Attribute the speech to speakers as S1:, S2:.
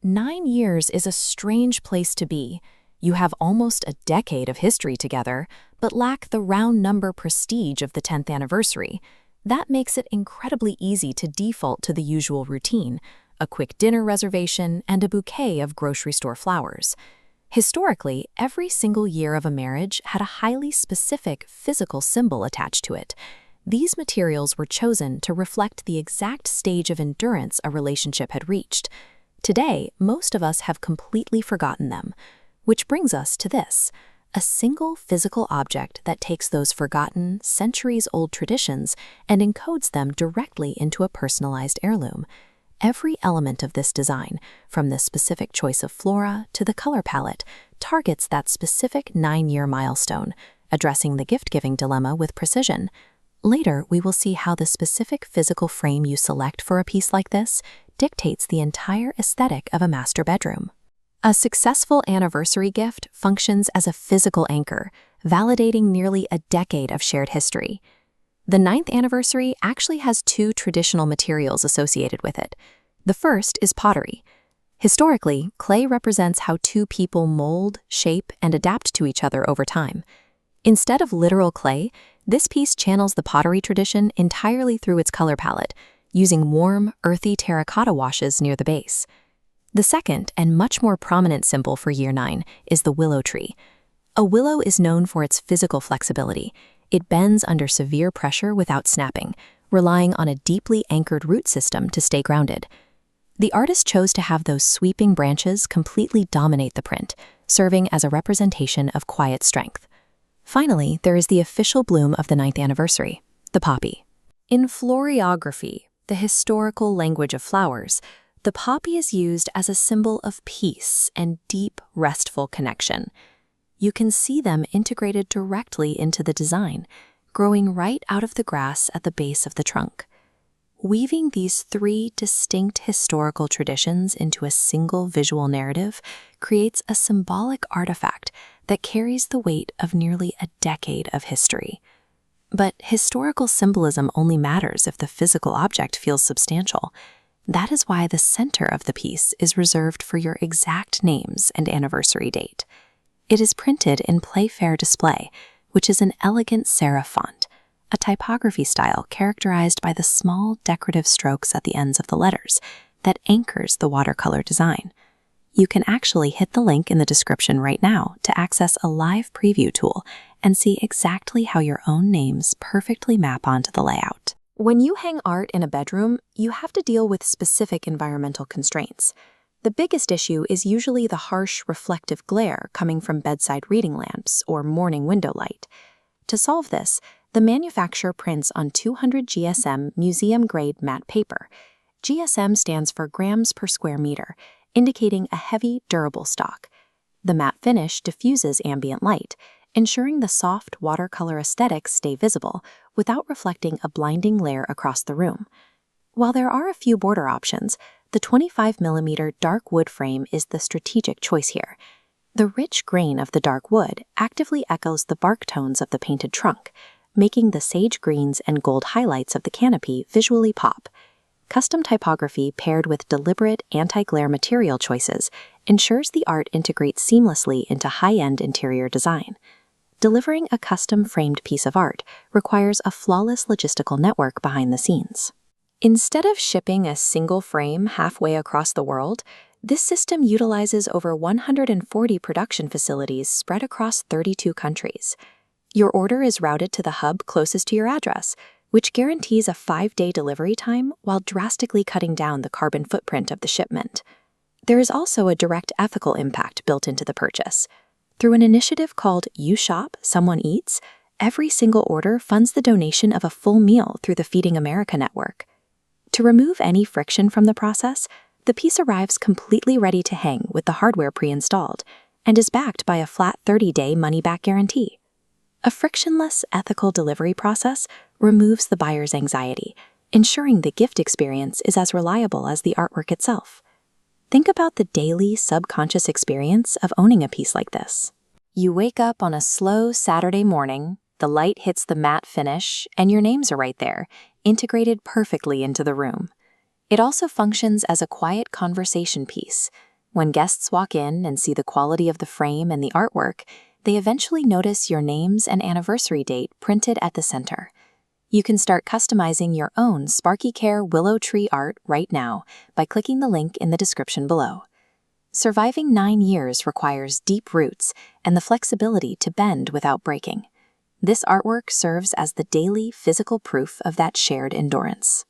S1: 9 years is a strange place to be. You have almost a decade of history together, but lack the round number prestige of the 10th anniversary. That makes it incredibly easy to default to the usual routine, a quick dinner reservation and a bouquet of grocery store flowers. Historically, every single year of a marriage had a highly specific physical symbol attached to it. These materials were chosen to reflect the exact stage of endurance a relationship had reached. Today, most of us have completely forgotten them, which brings us to this: a single physical object that takes those forgotten, centuries-old traditions and encodes them directly into a personalized heirloom. Every element of this design, from the specific choice of flora to the color palette, targets that specific 9-year milestone, addressing the gift-giving dilemma with precision. Later, we will see how the specific physical frame you select for a piece like this dictates the entire aesthetic of a master bedroom. A successful anniversary gift functions as a physical anchor, validating nearly a decade of shared history. The 9th anniversary actually has 2 traditional materials associated with it. The first is pottery. Historically, clay represents how 2 people mold, shape, and adapt to each other over time. Instead of literal clay, this piece channels the pottery tradition entirely through its color palette, using warm, earthy terracotta washes near the base. The second and much more prominent symbol for year 9 is the willow tree. A willow is known for its physical flexibility. It bends under severe pressure without snapping, relying on a deeply anchored root system to stay grounded. The artist chose to have those sweeping branches completely dominate the print, serving as a representation of quiet strength. Finally, there is the official bloom of the 9th anniversary, the poppy. In floriography, the historical language of flowers, the poppy is used as a symbol of peace and deep, restful connection. You can see them integrated directly into the design, growing right out of the grass at the base of the trunk. Weaving these 3 distinct historical traditions into a single visual narrative creates a symbolic artifact that carries the weight of nearly a decade of history. But historical symbolism only matters if the physical object feels substantial. That is why the center of the piece is reserved for your exact names and anniversary date. It is printed in Playfair display, which is an elegant serif font, a typography style characterized by the small decorative strokes at the ends of the letters that anchors the watercolor design. You can actually hit the link in the description right now to access a live preview tool and see exactly how your own names perfectly map onto the layout. When you hang art in a bedroom, you have to deal with specific environmental constraints. The biggest issue is usually the harsh, reflective glare coming from bedside reading lamps or morning window light. To solve this, the manufacturer prints on 200 GSM museum-grade matte paper. GSM stands for grams per square meter, indicating a heavy, durable stock. The matte finish diffuses ambient light, ensuring the soft watercolor aesthetics stay visible without reflecting a blinding layer across the room. While there are a few border options, the 25mm dark wood frame is the strategic choice here. The rich grain of the dark wood actively echoes the bark tones of the painted trunk, making the sage greens and gold highlights of the canopy visually pop. Custom typography paired with deliberate anti-glare material choices ensures the art integrates seamlessly into high-end interior design. Delivering a custom-framed piece of art requires a flawless logistical network behind the scenes. Instead of shipping a single frame halfway across the world, this system utilizes over 140 production facilities spread across 32 countries. Your order is routed to the hub closest to your address, which guarantees a 5-day delivery time while drastically cutting down the carbon footprint of the shipment. There is also a direct ethical impact built into the purchase. Through an initiative called You Shop, Someone Eats, every single order funds the donation of a full meal through the Feeding America network. To remove any friction from the process, the piece arrives completely ready to hang with the hardware pre-installed and is backed by a flat 30-day money-back guarantee. A frictionless, ethical delivery process removes the buyer's anxiety, ensuring the gift experience is as reliable as the artwork itself. Think about the daily, subconscious experience of owning a piece like this. You wake up on a slow Saturday morning, the light hits the matte finish, and your names are right there, integrated perfectly into the room. It also functions as a quiet conversation piece, When guests walk in and see the quality of the frame and the artwork, they eventually notice your names and anniversary date printed at the center. You can start customizing your own Sparkycare Willow Tree art right now by clicking the link in the description below. Surviving 9 years requires deep roots and the flexibility to bend without breaking. This artwork serves as the daily physical proof of that shared endurance.